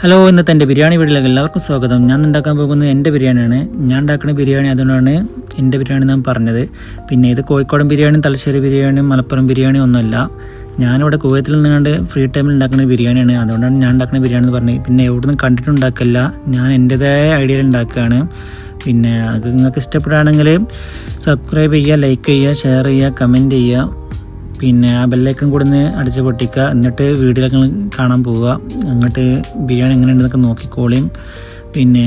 Hello, ഇന്നത്തെ എൻ്റെ ബിരിയാണി വീട്ടിലേക്ക് എല്ലാവർക്കും സ്വാഗതം. ഞാൻ ഉണ്ടാക്കാൻ പോകുന്നത് എൻ്റെ ബിരിയാണിയാണ്. ഞാൻ ഉണ്ടാക്കുന്ന ബിരിയാണി അതുകൊണ്ടാണ് എൻ്റെ ബിരിയാണി ഞാൻ പറഞ്ഞത്. പിന്നെ ഇത് കോഴിക്കോടൻ ബിരിയാണിയും തലശ്ശേരി ബിരിയാണിയും മലപ്പുറം ബിരിയാണിയും ഒന്നുമല്ല. ഞാനിവിടെ കുവൈത്തിൽ നിന്നുകൊണ്ട് ഫ്രീ ടൈമിൽ ഉണ്ടാക്കുന്ന ബിരിയാണിയാണ്. അതുകൊണ്ടാണ് ഞാൻ ഉണ്ടാക്കുന്ന ബിരിയാണി എന്ന് പറഞ്ഞത്. പിന്നെ എവിടെ നിന്നും കണ്ടിട്ടുണ്ടാക്കില്ല, ഞാൻ എൻ്റേതായ ഐഡിയയിൽ ഉണ്ടാക്കുകയാണ്. പിന്നെ അത് നിങ്ങൾക്ക് ഇഷ്ടപ്പെടുകയാണെങ്കിൽ സബ്സ്ക്രൈബ് ചെയ്യുക, ലൈക്ക് ചെയ്യുക, ഷെയർ ചെയ്യുക, കമൻറ്റ് ചെയ്യുക. പിന്നെ ആ ബെല്ലൈക്കൺ കൂടെ ഒന്ന് അടിച്ച് പൊട്ടിക്കുക. എന്നിട്ട് വീഡിയോയിലൊക്കെ കാണാൻ പോവുക. എന്നിട്ട് ബിരിയാണി എങ്ങനെയുണ്ടെന്നൊക്കെ നോക്കിക്കോളിയും. പിന്നെ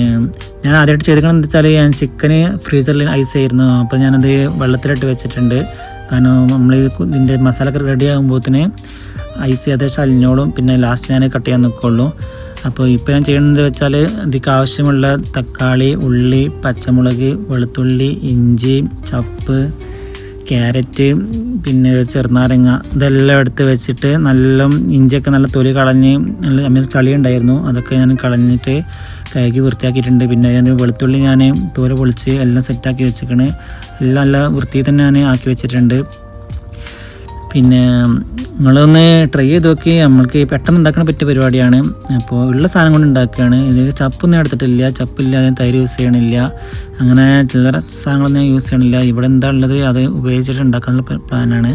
ഞാൻ ആദ്യമായിട്ട് ചെയ്തിരിക്കണമെന്ന് വെച്ചാൽ ഞാൻ ചിക്കന് ഫ്രീസറിൽ ഐസ് ആയിരുന്നു. അപ്പോൾ ഞാനത് വെള്ളത്തിലിട്ട് വെച്ചിട്ടുണ്ട്. കാരണം നമ്മൾ ഇതിൻ്റെ മസാലയൊക്കെ റെഡി ആകുമ്പോഴത്തേന് ഐസ് ഏകദേശം അലിഞ്ഞോളും. പിന്നെ ലാസ്റ്റ് ഞാൻ കട്ട് ചെയ്യാൻ നിൽക്കുള്ളൂ. അപ്പോൾ ഇപ്പോൾ ഞാൻ ചെയ്യണമെന്ന് വെച്ചാൽ ഇതിലേക്ക് ആവശ്യമുള്ള തക്കാളി, ഉള്ളി, പച്ചമുളക്, വെളുത്തുള്ളി, ഇഞ്ചി, ചപ്പ്, ക്യാരറ്റ്, പിന്നെ ചെറുനാരങ്ങ ഇതെല്ലാം എടുത്ത് വെച്ചിട്ട് നല്ല ഇഞ്ചിയൊക്കെ നല്ല തൊലി കളഞ്ഞ് നല്ല ചളി ഉണ്ടായിരുന്നു, അതൊക്കെ ഞാൻ കളഞ്ഞിട്ട് കഴുകി വൃത്തിയാക്കിയിട്ടുണ്ട്. പിന്നെ ഞാൻ വെളുത്തുള്ളി ഞാൻ തോല് പൊളിച്ച് എല്ലാം സെറ്റാക്കി വെച്ചിരിക്കണ്. എല്ലാം നല്ല വൃത്തിയിൽ തന്നെ ഞാൻ ആക്കി വെച്ചിട്ടുണ്ട്. പിന്നെ നിങ്ങളൊന്ന് ട്രൈ ചെയ്ത് നോക്കി. നമ്മൾക്ക് പെട്ടെന്ന് ഉണ്ടാക്കാൻ പറ്റിയ പരിപാടിയാണ്. അപ്പോൾ ഉള്ള സാധനം കൊണ്ട് ഉണ്ടാക്കുകയാണ്. ഇതിൽ ചപ്പൊന്നും എടുത്തിട്ടില്ല, ചപ്പില്ല, തൈര് യൂസ് ചെയ്യണില്ല, അങ്ങനെ ചില്ലറ സാധനങ്ങളൊന്നും ഞാൻ യൂസ് ചെയ്യണില്ല. ഇവിടെ എന്താ ഉള്ളത് അത് ഉപയോഗിച്ചിട്ട് ഉണ്ടാക്കാനുള്ള പ്ലാനാണ്.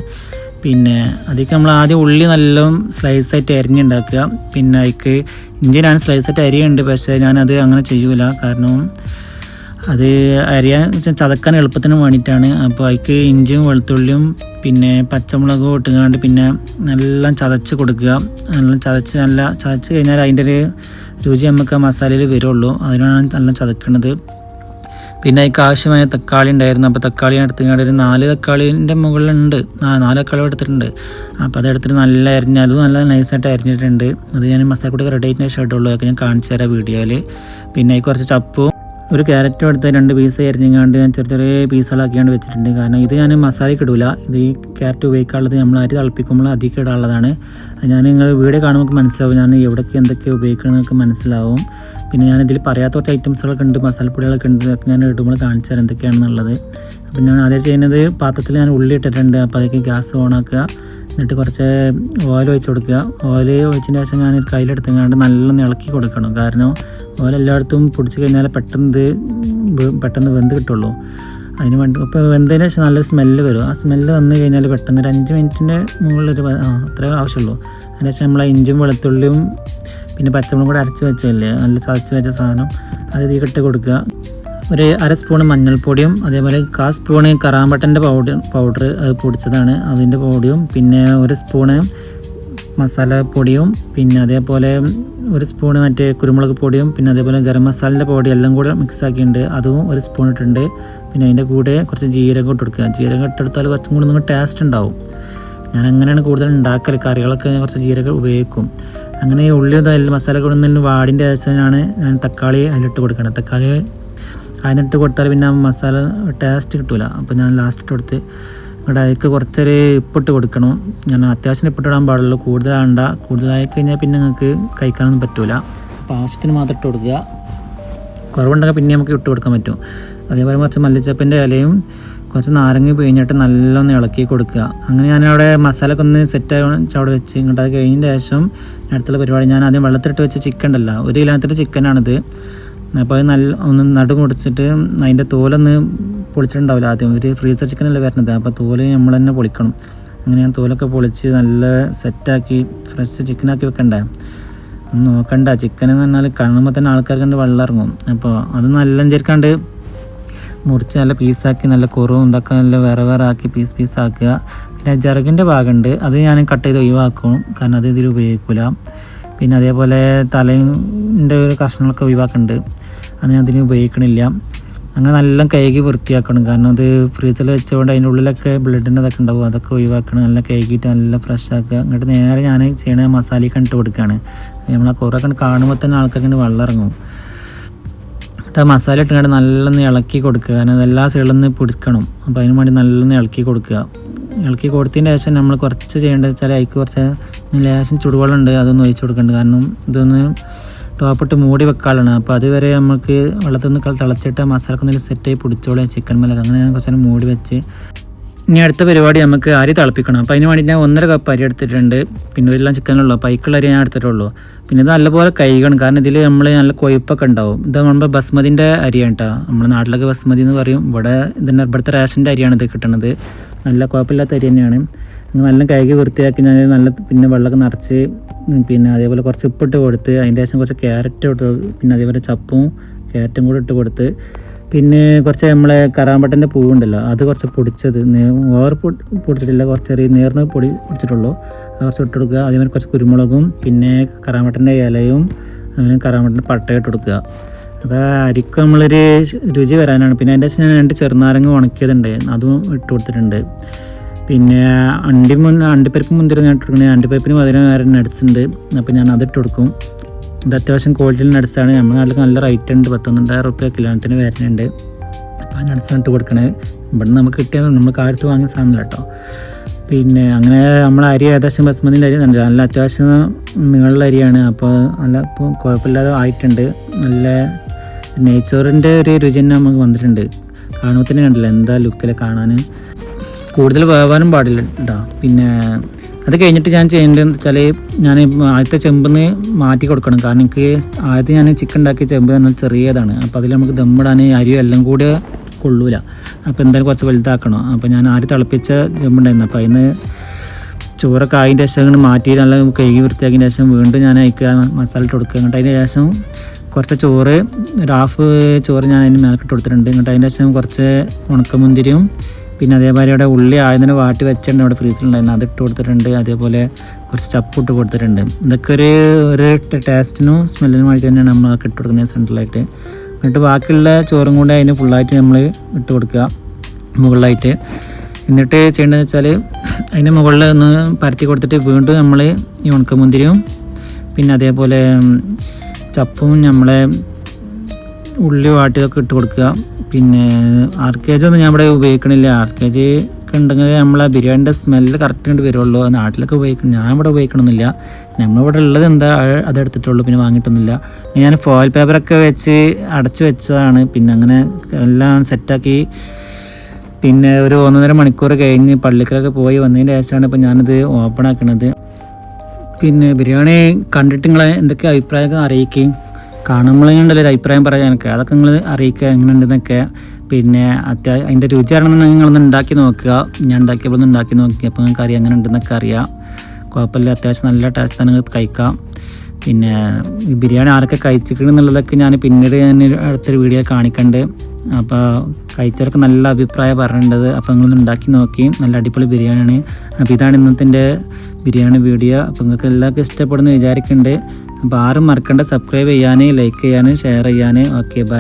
പിന്നെ അതിലേക്ക് നമ്മൾ ആദ്യം ഉള്ളി നല്ല സ്ലൈസായിട്ട് അരിഞ്ഞുണ്ടാക്കുക. പിന്നെ അതിക്ക് ഇഞ്ചി ഞാൻ സ്ലൈസായിട്ട് അരിയുണ്ട്, പക്ഷേ ഞാനത് അങ്ങനെ ചെയ്യൂല. കാരണം അത് അരിയാൻ ചതക്കാൻ എളുപ്പത്തിന് വേണ്ടിയിട്ടാണ്. അപ്പോൾ അതിക്ക് ഇഞ്ചിയും വെളുത്തുള്ളിയും പിന്നെ പച്ചമുളകും ഇട്ടുകൊണ്ട് പിന്നെ നല്ല ചതച്ച് കൊടുക്കുക. നല്ല ചതച്ച് കഴിഞ്ഞാൽ അതിൻ്റെ ഒരു രുചി നമുക്ക് ആ മസാലയിൽ വരുള്ളൂ. അതിനാണ് നല്ല ചതക്കുന്നത്. പിന്നെ അതിക്ക് ആവശ്യമായ തക്കാളി ഉണ്ടായിരുന്നു. അപ്പോൾ തക്കാളി എടുത്തുകൊണ്ട് ഒരു 4 തക്കാളീൻ്റെ മുകളിലുണ്ട്, 4 തക്കാളി എടുത്തിട്ടുണ്ട്. അപ്പോൾ അതെടുത്തിട്ട് നല്ല അരിഞ്ഞ് അതും നല്ല നൈസായിട്ട് അരിഞ്ഞിട്ടുണ്ട്. അത് ഞാൻ മസാലക്കൂടെ റെഡി ആയിട്ടേ ഷർട്ടുള്ളൂ, അതൊക്കെ ഞാൻ കാണിച്ചു തരാം വീഡിയോയിൽ. പിന്നെ അതിൽ കുറച്ച് ചപ്പും ഒരു ക്യാരറ്റും എടുത്ത് 2 പീസ് അരിഞ്ഞാണ്ട് ഞാൻ ചെറിയ പീസുകളാക്കിയാണ്ട് വെച്ചിട്ടുണ്ട്. കാരണം ഇത് ഞാൻ മസാലയ്ക്ക് ഇടില്ല, ഇത് ഈ ക്യാരറ്റ് ഉപയോഗിക്കാനുള്ളത് നമ്മൾ അരി തിളപ്പിക്കുമ്പോൾ അധികം ഇടാനുള്ളതാണ്. ഞാൻ നിങ്ങൾ വീഡിയോ കാണുമ്പോൾ മനസ്സിലാവും ഞാൻ എവിടേക്ക് എന്തൊക്കെ ഉപയോഗിക്കണമെന്നൊക്കെ മനസ്സിലാവും. പിന്നെ ഞാനിതിൽ പറയാത്ത കുറച്ച് ഐറ്റംസുകളൊക്കെ ഉണ്ട്, മസാലപ്പൊടികളൊക്കെ ഉണ്ട്, അതൊക്കെ ഞാൻ ഇടുമ്പോൾ കാണിച്ചു തരാം എന്തൊക്കെയാണെന്നുള്ളത്. അപ്പം ഞാൻ ആദ്യം ചെയ്യുന്നത് പാത്രത്തിൽ ഞാൻ ഉള്ളി ഇട്ടിട്ടുണ്ട്. അപ്പോൾ അതിലേക്ക് ഗ്യാസ് ഓണാക്കുക. എന്നിട്ട് കുറച്ച് ഓയിൽ ഒഴിച്ച് കൊടുക്കുക. ഓയിൽ ഒഴിച്ചതിന് ശേഷം ഞാൻ കയ്യിലെടുത്തുകൊണ്ട് നല്ലോണം ഇളക്കി കൊടുക്കണം. കാരണം ഓയിൽ എല്ലായിടത്തും പൊടിച്ച് കഴിഞ്ഞാൽ പെട്ടെന്ന് വെന്ത് കിട്ടുള്ളൂ. അതിന് വേണ്ടി ഇപ്പോൾ വെന്തതിന് ശേഷം നല്ല സ്മെല്ല് വരും. ആ സ്മെല്ല് വന്നു കഴിഞ്ഞാൽ പെട്ടെന്ന് ഒരു 5 മിനിറ്റിൻ്റെ മുകളിലൊരു അത്രേ ആവശ്യമുള്ളൂ. അതിന് ശേഷം നമ്മൾ ഇഞ്ചും വെളുത്തുള്ളിയും പിന്നെ പച്ചമുളകും കൂടെ അരച്ച് വെച്ചല്ലേ, നല്ല ചതച്ച് വെച്ച സാധനം അത് ഇതിലിട്ട് കൊടുക്കുക. ഒരു 1/2 സ്പൂണ് മഞ്ഞൾപ്പൊടിയും അതേപോലെ 1/4 സ്പൂണ് കറാമ്പട്ടൻ്റെ പൗഡർ അത് പൊടിച്ചതാണ്, അതിൻ്റെ പൊടിയും പിന്നെ 1 സ്പൂണ് മസാലപ്പൊടിയും പിന്നെ അതേപോലെ 1 സ്പൂണ് മറ്റേ കുരുമുളക് പൊടിയും പിന്നെ അതേപോലെ ഗരം മസാലൻ്റെ പൊടി എല്ലാം കൂടെ മിക്സ് ആക്കിയിട്ടുണ്ട്, അതും 1 സ്പൂൺ ഇട്ടിട്ടുണ്ട്. പിന്നെ അതിൻ്റെ കൂടെ കുറച്ച് ജീരകം ഇട്ട് കൊടുക്കുക. ജീരകം ഇട്ടെടുത്താൽ കുറച്ചും കൂടി നിങ്ങൾ ടേസ്റ്റ് ഉണ്ടാവും. ഞാൻ അങ്ങനെയാണ് കൂടുതൽ ഉണ്ടാക്കൽ, കറികളൊക്കെ കുറച്ച് ജീരകം ഉപയോഗിക്കും. അങ്ങനെ ഉള്ളി മസാല കൊടുന്നതിന് വാടിൻ്റെ ശേഷമാണ് ഞാൻ തക്കാളി അതിലിട്ട് കൊടുക്കണം. തക്കാളി അതിനിട്ട് കൊടുത്താൽ പിന്നെ മസാല ടേസ്റ്റ് കിട്ടില്ല. അപ്പോൾ ഞാൻ ലാസ്റ്റ് ഇട്ട് കൊടുത്ത് ഇവിടെ അതിലേക്ക് കുറച്ചൊരു ഉപ്പിട്ട് കൊടുക്കണം. ഞാൻ അത്യാവശ്യം ഉപ്പിട്ടിടാൻ പാടുള്ളൂ, കൂടുതലായി കഴിഞ്ഞാൽ പിന്നെ നിങ്ങൾക്ക് കഴിക്കാനൊന്നും പറ്റില്ല. അപ്പോൾ ആവശ്യത്തിന് മാത്രം ഇട്ട് കൊടുക്കുക. കുറവുണ്ടെങ്കിൽ പിന്നെ നമുക്ക് ഇട്ട് കൊടുക്കാൻ പറ്റും. അതേപോലെ കുറച്ച് മല്ലിച്ചപ്പിൻ്റെ ഇലയും കുറച്ച് നാരങ്ങ പിഴിഞ്ഞിട്ട് നല്ലോണം ഇളക്കി കൊടുക്കുക. അങ്ങനെ ഞാനവിടെ മസാലയൊക്കെ ഒന്ന് സെറ്റ് അവിടെ വെച്ച് ഇങ്ങോട്ട് അത് കഴിഞ്ഞതിന് ശേഷം അടുത്തുള്ള പരിപാടി ഞാൻ ആദ്യം വെള്ളത്തിലിട്ട് വെച്ച ചിക്കൻ ഉണ്ടല്ലോ, 1 കിലോത്തിൻ്റെ ചിക്കനാണിത്. അപ്പോൾ അത് ഒന്ന് നടു മുടിച്ചിട്ട് അതിൻ്റെ തോലൊന്ന് പൊളിച്ചിട്ടുണ്ടാവില്ല. ആദ്യം ഒരു ഫ്രീസർ ചിക്കനല്ലേ വരുന്നത്, അപ്പോൾ തോല് നമ്മൾ തന്നെ പൊളിക്കണം. അങ്ങനെ ഞാൻ തോലൊക്കെ പൊളിച്ച് നല്ല സെറ്റാക്കി ഫ്രഷ് ചിക്കനാക്കി വെക്കണ്ടേ. നോക്കണ്ട, ചിക്കൻ എന്ന് പറഞ്ഞാൽ കാണുമ്പോൾ തന്നെ ആൾക്കാർക്ക് കണ്ട് വെള്ളം ഇറങ്ങും. അപ്പോൾ അത് നല്ല ചേർക്കാണ്ട് മുറിച്ച് നല്ല പീസാക്കി നല്ല കുറവും ഇതൊക്കെ നല്ല വേറെ ആക്കി പീസാക്കുക. പിന്നെ ജറകിൻ്റെ ഭാഗമുണ്ട്, അത് ഞാൻ കട്ട് ചെയ്ത് ഒഴിവാക്കും, കാരണം അത് ഇതിൽ ഉപയോഗിക്കില്ല. പിന്നെ അതേപോലെ തലേൻ്റെ ഒരു കഷ്ണങ്ങളൊക്കെ ഒഴിവാക്കുന്നുണ്ട്, അത് ഞാൻ അതിന് ഉപയോഗിക്കണില്ല. അങ്ങനെ നല്ല കഴുകി വൃത്തിയാക്കണം, കാരണം അത് ഫ്രീസറിൽ വെച്ചുകൊണ്ട് അതിൻ്റെ ഉള്ളിലൊക്കെ ബ്ലഡിൻ്റെ അതൊക്കെ ഉണ്ടാവും, അതൊക്കെ ഒഴിവാക്കണം. നല്ല കഴുകിയിട്ട് നല്ല ഫ്രഷ് ആക്കുക. എന്നിട്ട് നേരെ ഞാൻ ചെയ്യണ മസാലയ്ക്ക് ഇട്ട് കൊടുക്കുകയാണ്. നമ്മൾ ആ കുറേ കാണുമ്പോൾ തന്നെ ആൾക്കാർക്ക് വെള്ളം ഇറങ്ങും. എന്നിട്ട് ആ മസാല ഇട്ടുകൊണ്ട് നല്ലൊന്ന് ഇളക്കി കൊടുക്കുക. കാരണം അതെല്ലാ സൈഡിൽ നിന്ന് പിടിക്കണം. അപ്പോൾ അതിന് വേണ്ടി നല്ലൊന്ന് ഇളക്കി കൊടുക്കുക. ഇളക്കി കൊടുത്തതിന് ശേഷം നമ്മൾ കുറച്ച് ചെയ്യേണ്ടത് വെച്ചാൽ അതിക്ക് കുറച്ച് ലേശം ചുടുവെള്ളം ഉണ്ട്, അതൊന്ന് ഒഴിച്ച് കൊടുക്കേണ്ടത്. കാരണം ഇതൊന്ന് ടോപ്പിട്ട് മൂടി വെക്കാനാണ്. അപ്പോൾ അതുവരെ നമുക്ക് വെള്ളത്തിൽ നിന്ന് തിളച്ചിട്ട് മസാലക്കൊന്നും സെറ്റായി പിടിച്ചോളൂ ചിക്കൻ മേലൊക്കെ. അങ്ങനെ കുറച്ച് മൂടി വെച്ച് ഇനി അടുത്ത പരിപാടി നമുക്ക് അരി തിളപ്പിക്കണം. അപ്പോൾ അതിന് വേണ്ടി ഞാൻ 1.5 കപ്പ് അരി എടുത്തിട്ടുണ്ട്. പിന്നെ എല്ലാം ചിക്കനുള്ളൂ, പൈക്കുള്ള അരി ഞാൻ എടുത്തിട്ടുള്ളൂ. പിന്നെ ഇത് നല്ലപോലെ കഴുകണം, കാരണം ഇതിൽ നമ്മൾ നല്ല കൊഴുപ്പൊക്കെ ഉണ്ടാവും. ഇത് നമ്മൾ ബസ്മതിൻ്റെ അരിയാണ് കേട്ടോ. നമ്മുടെ നാട്ടിലൊക്കെ ബസ്മതി എന്ന് പറയും, ഇവിടുത്തെ റേഷൻ്റെ അരിയാണ് ഇത് കിട്ടുന്നത്. നല്ല കുഴപ്പമില്ലാത്ത അരി തന്നെയാണ്. നല്ല കഴുകി വൃത്തിയാക്കി ഞാൻ നല്ല പിന്നെ വെള്ളമൊക്കെ നിറച്ച് പിന്നെ അതേപോലെ കുറച്ച് ഉപ്പിട്ട് കൊടുത്ത് അതിൻ്റെ ശേഷം കുറച്ച് ക്യാരറ്റ് ഇട്ട്, പിന്നെ അതേപോലെ ചപ്പും ക്യാരറ്റും കൂടെ ഇട്ട് കൊടുത്ത്, പിന്നെ കുറച്ച് നമ്മളെ കറാമ്പട്ടൻ്റെ പൂവുണ്ടല്ലോ അത് കുറച്ച് പൊടിച്ചത്, ഓവർ പൊടിച്ചിട്ടില്ല, കുറച്ച് ചെറിയ നേർന്ന് പൊടിച്ചിട്ടുള്ളൂ, അത് കുറച്ച് ഇട്ട് കൊടുക്കുക. അതേപോലെ കുറച്ച് കുരുമുളകും പിന്നെ കറാമ്പട്ടൻ്റെ ഇലയും അങ്ങനെ കറാമ്പട്ടൻ്റെ പട്ടയും ഇട്ട് കൊടുക്കുക. അത് അരിക്ക് നമ്മളൊരു രുചി വരാനാണ്. പിന്നെ അതിൻ്റെ ശേഷം ഞാൻ 2 ചെറുനാരങ്ങ ഉണക്കിയതുണ്ട്, അതും ഇട്ട് കൊടുത്തിട്ടുണ്ട്. പിന്നെ അണ്ടിപ്പരിപ്പ് മുന്തിരി ഞാൻ ഇട്ട് കൊടുക്കുന്നത്. അണ്ടിപ്പരിപ്പിന് 15 നട്ട്സ് ഉണ്ട്, അപ്പോൾ ഞാൻ അതിട്ട് കൊടുക്കും. ഇത് അത്യാവശ്യം ക്വാളിറ്റിയിൽ നട്സാണ്. നമ്മുടെ നാട്ടിൽ നല്ല റേറ്റ് ഉണ്ട്, 11,000 റുപ്യ കിലോത്തിന് വരുന്നുണ്ട്. അപ്പോൾ ആ നട്സാണ് ഇട്ട് കൊടുക്കണത്. ഇവിടെ നമുക്ക് കിട്ടിയ നമ്മൾ കാലത്ത് വാങ്ങിയ സാധനമല്ല കേട്ടോ. പിന്നെ അങ്ങനെ നമ്മൾ അരി ഏകദേശം ബസ്മതിൻ്റെ അരി നല്ല അത്യാവശ്യം നീളമുള്ള അരിയാണ്. അപ്പോൾ ഇപ്പോൾ കുഴപ്പമില്ലാതെ ആയിട്ടുണ്ട്. നല്ല നെയ്ച്ചോറിൻ്റെ ഒരു രുചി തന്നെ നമുക്ക് വന്നിട്ടുണ്ട്. കാണുമ്പോൾ തന്നെ കണ്ടില്ല എന്താ ലുക്കിൽ കാണാൻ. കൂടുതൽ വേവാനും പാടില്ല കേട്ടോ. പിന്നെ അത് കഴിഞ്ഞിട്ട് ഞാൻ ചെയ്യേണ്ടതെന്ന് വെച്ചാൽ ഞാൻ ആദ്യത്തെ ചെമ്പിന്ന് മാറ്റി കൊടുക്കണം. കാരണം എനിക്ക് ആദ്യത്തെ ഞാൻ ചിക്കൻ ഉണ്ടാക്കിയ ചെമ്പ് എന്നാൽ ചെറിയതാണ്. അപ്പോൾ അതിൽ നമുക്ക് ദമ്മിടാൻ അരിയും എല്ലാം കൂടെ കൊള്ളൂല. അപ്പോൾ എന്തായാലും കുറച്ച് വലുതാക്കണം. അപ്പോൾ ഞാൻ ആദ്യം തിളപ്പിച്ച ചെമ്പുണ്ടായിരുന്നു. അപ്പോൾ അതിന് ചോറൊക്കെ അതിൻ്റെ ശേഷം മാറ്റി നല്ല കഴുകി വൃത്തിയാക്കിയതിന് ശേഷം വീണ്ടും ഞാൻ അതിക്ക് മസാല ഇട്ട് കൊടുക്കുക. എന്നിട്ട് അതിന് ശേഷം കുറച്ച് ചോറ്, ഒരു ഹാഫ് ചോറ് ഞാൻ അതിന് മേൽക്കിട്ട് കൊടുത്തിട്ടുണ്ട്. എന്നിട്ട് അതിൻ്റെ ശേഷം കുറച്ച് ഉണക്കമുന്തിരിയും പിന്നെ അതേപോലെ ഇവിടെ ഉള്ളി ആയതിന് വാട്ടി വെച്ചിട്ടുണ്ട്, ഇവിടെ ഫ്രീസറിലുണ്ടായിരുന്നു, അതിട്ട് കൊടുത്തിട്ടുണ്ട്. അതേപോലെ കുറച്ച് ചപ്പിട്ട് കൊടുത്തിട്ടുണ്ട്. ഇതൊക്കെ ഒരു ടേസ്റ്റിനും സ്മെല്ലിനും വേണ്ടി തന്നെയാണ് നമ്മൾ അതൊക്കെ ഇട്ട് കൊടുക്കുന്നത് സെൻട്രലായിട്ട്. എന്നിട്ട് ബാക്കിയുള്ള ചോറും കൂടെ അതിന് ഫുള്ളായിട്ട് നമ്മൾ ഇട്ട് കൊടുക്കുക മുകളിലായിട്ട്. എന്നിട്ട് ചെയ്യേണ്ടതെന്ന് വെച്ചാൽ അതിൻ്റെ മുകളിൽ ഒന്ന് പരത്തി കൊടുത്തിട്ട് വീണ്ടും നമ്മൾ ഈ ഉണക്കമുന്തിരിയും പിന്നെ അതേപോലെ ചപ്പും നമ്മളെ ഉള്ളി വാട്ടിയൊക്കെ ഇട്ട് കൊടുക്കുക. പിന്നെ RKG ഒന്നും ഞാൻ ഇവിടെ ഉപയോഗിക്കണില്ല. RKG ഒക്കെ ഉണ്ടെങ്കിൽ നമ്മളെ ബിരിയാണിൻ്റെ സ്മെല്ല് കറക്റ്റ് കൊണ്ട് വരുള്ളൂ. നാട്ടിലൊക്കെ ഉപയോഗിക്കണം, ഞാൻ ഇവിടെ ഉപയോഗിക്കണമെന്നില്ല. നമ്മളിവിടെ ഉള്ളത് എന്താ അതെടുത്തിട്ടുള്ളൂ, പിന്നെ വാങ്ങിയിട്ടൊന്നുമില്ല. ഞാൻ ഫോയിൽ പേപ്പറൊക്കെ വെച്ച് അടച്ച് വെച്ചതാണ്. പിന്നെ അങ്ങനെ എല്ലാം സെറ്റാക്കി പിന്നെ ഒരു 1.5 മണിക്കൂർ കഴിഞ്ഞ് പള്ളിക്കലൊക്കെ പോയി വന്നതിന് ശേഷമാണ് ഇപ്പോൾ ഞാനിത് ഓപ്പൺ ആക്കണത്. പിന്നെ ബിരിയാണി കണ്ടിട്ട് നിങ്ങളെ എന്തൊക്കെ അഭിപ്രായമൊക്കെ അറിയിക്കുകയും കാണുമ്പോഴേണ്ടല്ലോ ഒരു അഭിപ്രായം പറയാൻ എനിക്ക്, അതൊക്കെ നിങ്ങൾ അറിയിക്കുക എങ്ങനെയുണ്ടെന്നൊക്കെ. പിന്നെ അതിൻ്റെ രുചി അറിയണമെന്ന് നിങ്ങളൊന്ന് ഉണ്ടാക്കി നോക്കുക. ഞാൻ ഉണ്ടാക്കിയപ്പോൾ ഒന്ന് ഉണ്ടാക്കി നോക്കി, അപ്പോൾ നിങ്ങൾക്ക് അറിയാം എങ്ങനെ ഉണ്ടെന്നൊക്കെ അറിയാം. കുഴപ്പമില്ല, അത്യാവശ്യം നല്ല ടേസ്റ്റാണ്, നിങ്ങൾക്ക് കഴിക്കാം. പിന്നെ ഈ ബിരിയാണി ആരൊക്കെ കഴിച്ചിട്ടുണ്ടെന്നുള്ളതൊക്കെ ഞാൻ പിന്നീട് അടുത്തൊരു വീഡിയോ കാണിക്കണ്ട്. അപ്പോൾ കഴിച്ചവർക്ക് നല്ല അഭിപ്രായം പറഞ്ഞിട്ടുണ്ടത്. അപ്പോൾ നിങ്ങളൊന്ന് ഉണ്ടാക്കി നോക്കി, നല്ല അടിപൊളി ബിരിയാണിയാണ്. അപ്പോൾ ഇതാണ് ഇന്നത്തെ ബിരിയാണി വീഡിയോ. അപ്പോൾ നിങ്ങൾക്ക് എല്ലാവർക്കും ഇഷ്ടപ്പെടുന്നു വിചാരിക്കുന്നുണ്ട്. അപ്പോൾ ആരും മറക്കണ്ട സബ്സ്ക്രൈബ് ചെയ്യാൻ, ലൈക്ക് ചെയ്യാൻ, ഷെയർ ചെയ്യാൻ. Okay, by.